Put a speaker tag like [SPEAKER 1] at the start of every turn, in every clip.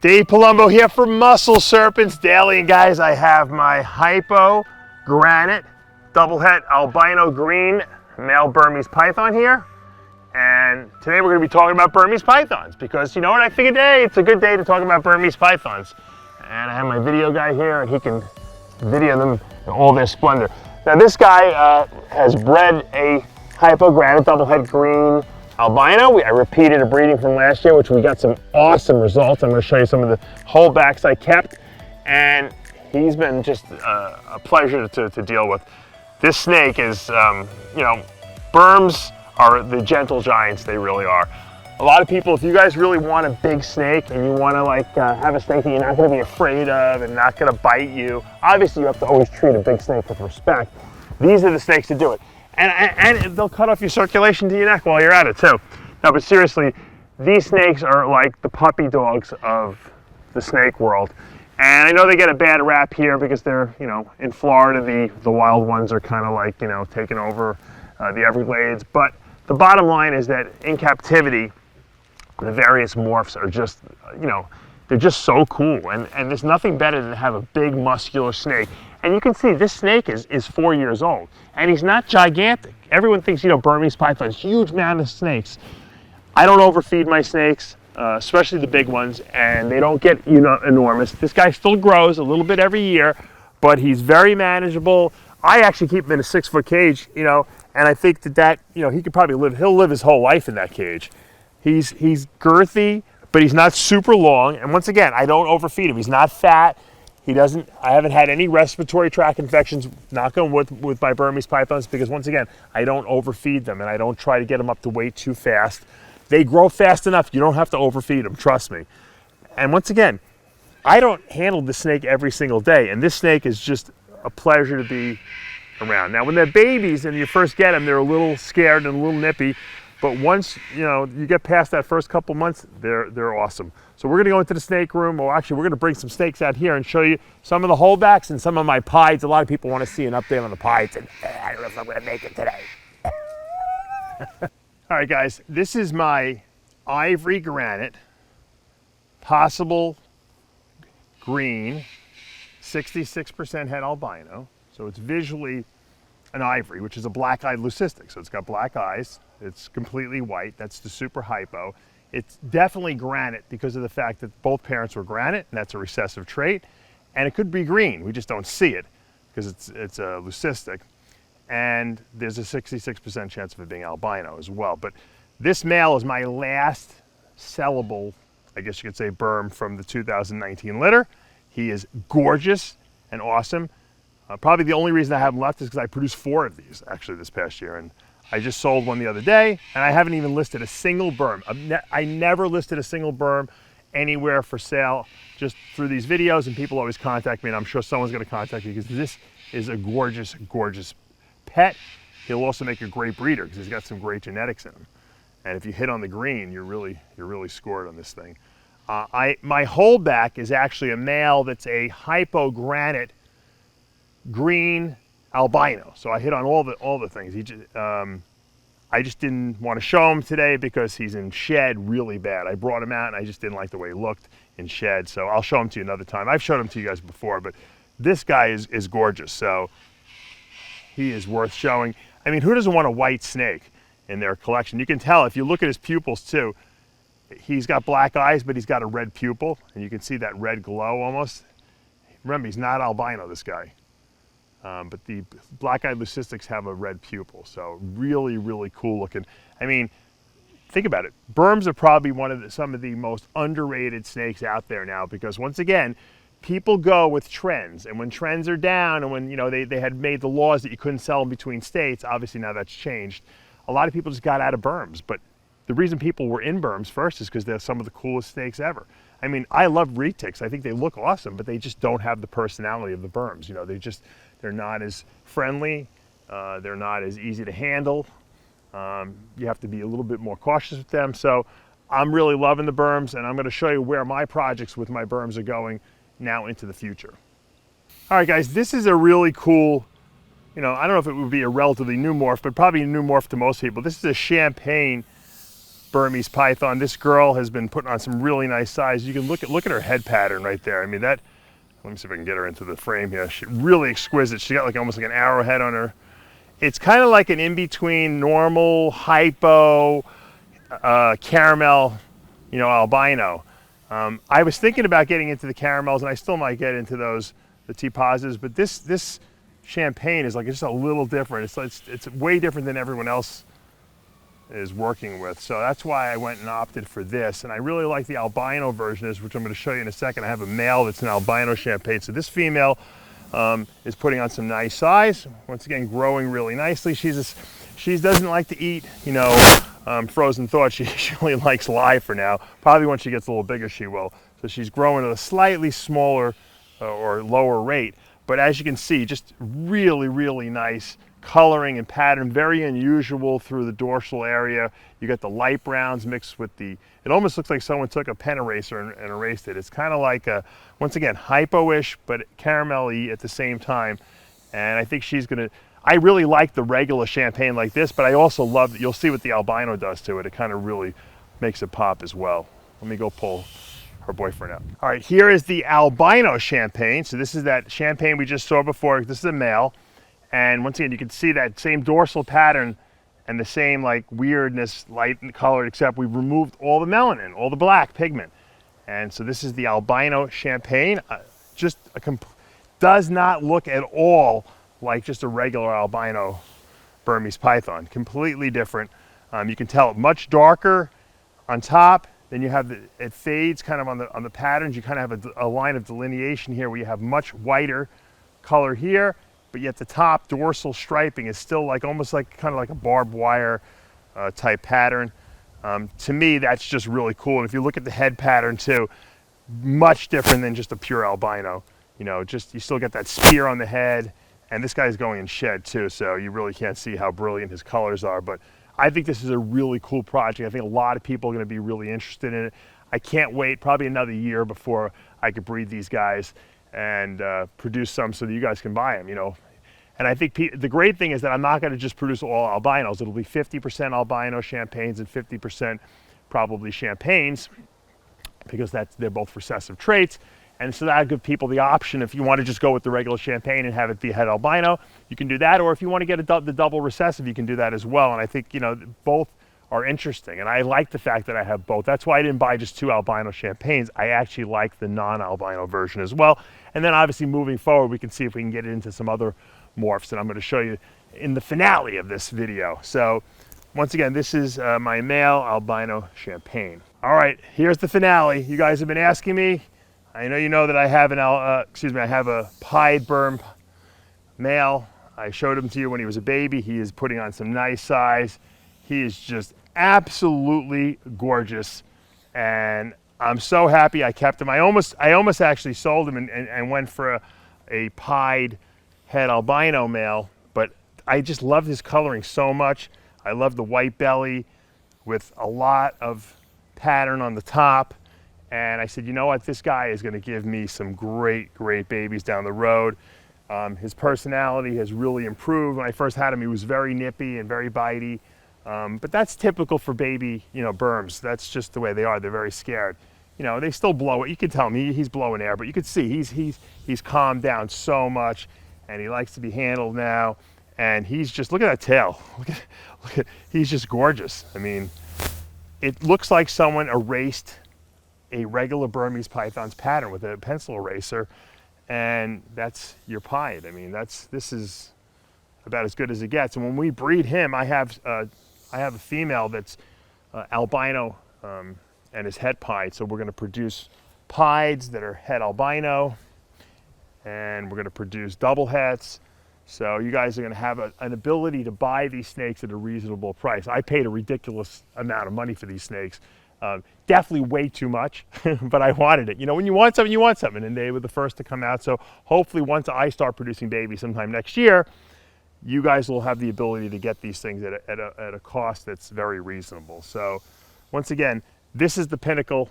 [SPEAKER 1] Dave Palumbo here for Muscle Serpents Daily. And guys, I have my Hypo Granite double het albino green male Burmese Python here. And today we're going to be talking about Burmese Pythons because you know what, I figured, hey, it's a good day to talk about Burmese Pythons. And I have my video guy here and he can video them in all their splendor. Now this guy has bred a Hypo Granite double het green albino. I repeated a breeding from last year, which we got some awesome results. I'm going to show you some of the holdbacks I kept, and he's been just a pleasure to deal with. This snake is, you know, burms are the gentle giants, they really are. A lot of people, if you guys really want a big snake and you want to like have a snake that you're not going to be afraid of and not going to bite you, obviously you have to always treat a big snake with respect. These are the snakes to do it. And they'll cut off your circulation to your neck while you're at it too. No, but seriously, these snakes are like the puppy dogs of the snake world. And I know they get a bad rap here because they're, you know, in Florida, the wild ones are kind of like, you know, taking over the Everglades. But the bottom line is that in captivity, the various morphs are just, you know, they're just so cool. And there's nothing better than to have a big muscular snake. And you can see this snake is 4 years old, and he's not gigantic. Everyone thinks, you know, Burmese pythons, huge amount of snakes. I don't overfeed my snakes, especially the big ones, and they don't get, you know, enormous. This guy still grows a little bit every year, but he's very manageable. I actually keep him in a 6-foot cage, you know, and I think that, you know, he could probably he'll live his whole life in that cage. He's girthy, but he's not super long. And once again, I don't overfeed him. He's not fat. I haven't had any respiratory tract infections, knock on wood, with my Burmese pythons, because once again, I don't overfeed them and I don't try to get them up to weight too fast. They grow fast enough. You don't have to overfeed them, trust me. And once again, I don't handle the snake every single day, and this snake is just a pleasure to be around. Now, when they're babies and you first get them, they're a little scared and a little nippy, but once, you know, you get past that first couple months, they're awesome. So we're going to go into the snake room, or actually we're going to bring some snakes out here and show you some of the holdbacks and some of my pieds. A lot of people want to see an update on the pieds, and I don't know if I'm going to make it today. All right, guys, this is my Ivory Granite, possible green, 66% het albino. So it's visually an ivory, which is a black-eyed leucistic. So it's got black eyes. It's completely white. That's the super hypo. It's definitely granite because of the fact that both parents were granite, and that's a recessive trait. And it could be green. We just don't see it because it's a leucistic. And there's a 66% chance of it being albino as well. But this male is my last sellable, I guess you could say, burm from the 2019 litter. He is gorgeous and awesome. Probably the only reason I have him left is because I produced 4 of these actually this past year. And I just sold one the other day, and I haven't even listed a single burm. I never listed a single burm anywhere for sale, just through these videos, and people always contact me, and I'm sure someone's going to contact me because this is a gorgeous, gorgeous pet. He'll also make a great breeder because he's got some great genetics in him. And if you hit on the green, you're really scored on this thing. My holdback is actually a male that's a Hypo Granite green albino. So I hit on all the things. I just didn't want to show him today because he's in shed really bad. I brought him out and I just didn't like the way he looked in shed. So I'll show him to you another time. I've showed him to you guys before, but this guy is gorgeous. So he is worth showing. I mean, who doesn't want a white snake in their collection? You can tell if you look at his pupils too. He's got black eyes, but he's got a red pupil, and you can see that red glow almost. Remember, he's not albino, this guy. But the black-eyed leucistics have a red pupil, so really, really cool looking. I mean, think about it. Burms are probably some of the most underrated snakes out there now because, once again, people go with trends. And when trends are down and when, you know, they had made the laws that you couldn't sell them between states, obviously now that's changed. A lot of people just got out of burms. But the reason people were in burms first is because they're some of the coolest snakes ever. I mean, I love retics. I think they look awesome, but they just don't have the personality of the burms. You know, they're not as friendly. They're not as easy to handle. You have to be a little bit more cautious with them. So I'm really loving the burms, and I'm going to show you where my projects with my burms are going now into the future. All right, guys, this is a really cool, you know, I don't know if it would be a relatively new morph, but probably a new morph to most people. This is a champagne Burmese Python. This girl has been putting on some really nice size. You can look at her head pattern right there. I mean, that, let me see if I can get her into the frame here. She's really exquisite. She got like almost like an arrowhead on her. It's kind of like an in-between normal, hypo, caramel, you know, albino. I was thinking about getting into the caramels, and I still might get into those, the T positives, but this champagne is like, it's just a little different. It's way different than everyone else is working with. So that's why I went and opted for this. And I really like the albino version, which I'm going to show you in a second. I have a male that's an albino champagne. So this female is putting on some nice size. Once again, growing really nicely. She doesn't like to eat, you know, frozen thoughts. She really likes live for now. Probably when she gets a little bigger, she will. So she's growing at a slightly smaller or lower rate. But as you can see, just really, really nice coloring and pattern, very unusual through the dorsal area. You got the light browns mixed with the, it almost looks like someone took a pen eraser and erased it. It's kind of like a, once again, hypo-ish, but caramel-y at the same time. And I think she's gonna, I really like the regular champagne like this, but I also love, you'll see what the albino does to it. It kind of really makes it pop as well. Let me go pull her boyfriend out. All right, here is the albino champagne. So this is that champagne we just saw before. This is a male. And once again, you can see that same dorsal pattern and the same like weirdness, light and colored, except we removed all the melanin, all the black pigment. And so this is the albino champagne. Does not look at all like just a regular albino Burmese Python. Completely different. You can tell much darker on top. Then you have it fades kind of on the patterns. You kind of have a line of delineation here where you have much whiter color here, but yet the top dorsal striping is still like almost like kind of like a barbed wire type pattern. To me, that's just really cool. And if you look at the head pattern too, much different than just a pure albino. You know, just you still get that spear on the head, and this guy's going in shed too, so you really can't see how brilliant his colors are. But I think this is a really cool project. I think a lot of people are going to be really interested in it. I can't wait probably another year before I could breed these guys and produce some so that you guys can buy them, you know. And I think the great thing is that I'm not going to just produce all albinos. It'll be 50% albino champagnes and 50% probably champagnes, because they're both recessive traits. And so that'll give people the option, if you want to just go with the regular champagne and have it be head albino, you can do that. Or if you want to get the double recessive, you can do that as well. And I think, you know, both are interesting. And I like the fact that I have both. That's why I didn't buy just 2 albino champagnes. I actually like the non-albino version as well. And then obviously moving forward, we can see if we can get into some other morphs. And I'm going to show you in the finale of this video. So once again, this is my male albino champagne. All right, here's the finale. You guys have been asking me. I know you know that I have I have a pied burm male. I showed him to you when he was a baby. He is putting on some nice size. He is just absolutely gorgeous, and I'm so happy I kept him. I almost actually sold him and went for a pied head albino male, but I just love his coloring so much. I love the white belly with a lot of pattern on the top. And I said, you know what, this guy is going to give me some great, great babies down the road. His personality has really improved. When I first had him, he was very nippy and very bitey. But that's typical for baby, you know, burms. That's just the way they are. They're very scared. You know, they still blow it. You can tell me he's blowing air, but you can see he's calmed down so much, and he likes to be handled now. And he's just, look at that tail. Look at, he's just gorgeous. I mean, it looks like someone erased a regular Burmese Python's pattern with a pencil eraser, and that's your pied. I mean, this is about as good as it gets. And when we breed him, I have a female that's albino and is het pied. So we're going to produce pieds that are het albino, and we're going to produce double hets. So you guys are going to have an ability to buy these snakes at a reasonable price. I paid a ridiculous amount of money for these snakes. Definitely way too much, but I wanted it. You know, when you want something, you want something, and they were the first to come out. So hopefully once I start producing babies sometime next year, you guys will have the ability to get these things at a cost that's very reasonable. So once again, this is the pinnacle,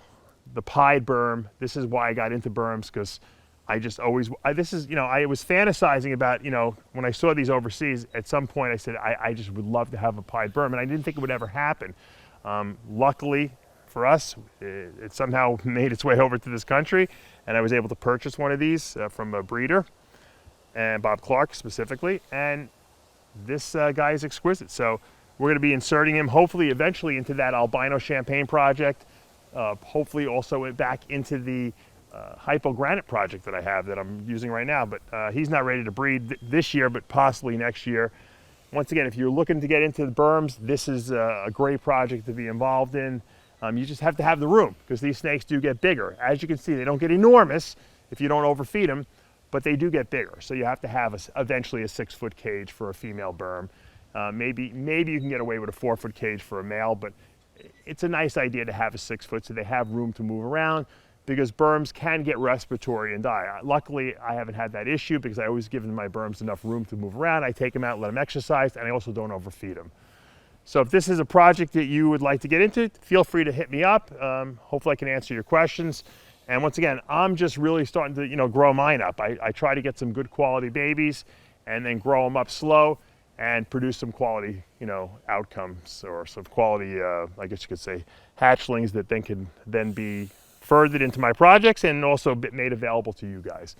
[SPEAKER 1] the pied burm. This is why I got into burms, because I just always, this is, you know, I was fantasizing about, you know, when I saw these overseas, at some point I said, I just would love to have a pied burm, and I didn't think it would ever happen. Luckily for us, it somehow made its way over to this country, and I was able to purchase one of these from a breeder, and Bob Clark specifically, and this guy is exquisite. So we're going to be inserting him hopefully eventually into that albino champagne project, hopefully also back into the Hypo granite project that I have that I'm using right now, but he's not ready to breed this year, but possibly next year. Once again, if you're looking to get into the burms, this is a great project to be involved in. You just have to have the room, because these snakes do get bigger. As you can see, they don't get enormous if you don't overfeed them, but they do get bigger. So you have to have eventually a 6-foot cage for a female burm. Maybe you can get away with a 4-foot cage for a male, but it's a nice idea to have a 6-foot so they have room to move around, because burms can get respiratory and die. Luckily, I haven't had that issue because I always give my burms enough room to move around. I take them out, let them exercise, and I also don't overfeed them. So if this is a project that you would like to get into, feel free to hit me up. Hopefully I can answer your questions. And once again, I'm just really starting to grow mine up. I try to get some good quality babies and then grow them up slow and produce some quality outcomes, or some quality, I guess you could say, hatchlings that then can be furthered into my projects and also made available to you guys.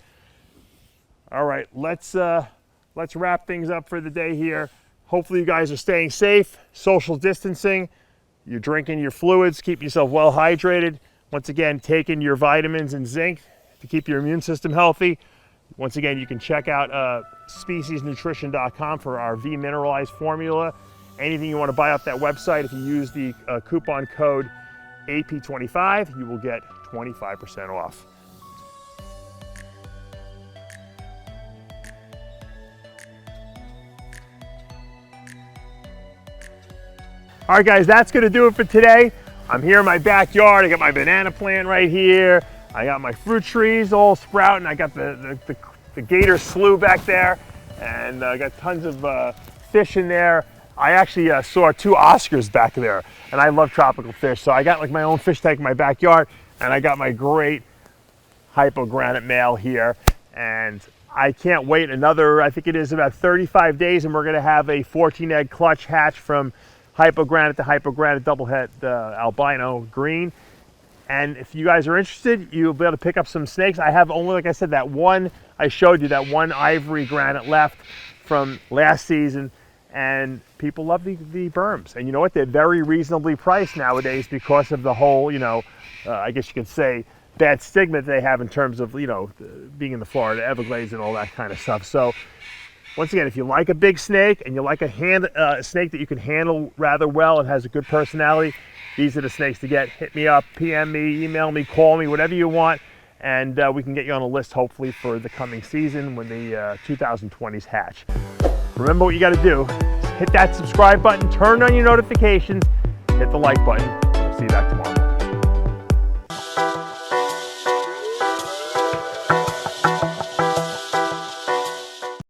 [SPEAKER 1] All right, let's wrap things up for the day here. Hopefully you guys are staying safe, social distancing, you're drinking your fluids, keeping yourself well hydrated. Once again, taking your vitamins and zinc to keep your immune system healthy. Once again, you can check out speciesnutrition.com for our V mineralized formula. Anything you want to buy off that website, if you use the coupon code AP25, you will get 25% off. All right, guys, that's going to do it for today. I'm here in my backyard. I got my banana plant right here. I got my fruit trees all sprouting. I got the gator slough back there, and I got tons of fish in there. I actually saw 2 Oscars back there, and I love tropical fish. So I got like my own fish tank in my backyard, and I got my great Hypo granite male here. And I can't wait another, I think it is about 35 days, and we're gonna have a 14-egg clutch hatch from Hypo granite to Hypo granite double het albino green. And if you guys are interested, you'll be able to pick up some snakes. I have only, like I said, that one, I showed you that one Ivory granite left from last season. And people love the burms. And you know what? They're very reasonably priced nowadays because of the whole, I guess you could say, bad stigma that they have in terms of, being in the Florida Everglades and all that kind of stuff. So once again, if you like a big snake and you like a snake that you can handle rather well and has a good personality, these are the snakes to get. Hit me up, PM me, email me, call me, whatever you want. And we can get you on a list, hopefully, for the coming season when the 2020s hatch. Remember what you got to do. Hit that subscribe button, turn on your notifications, hit the like button. See you back tomorrow.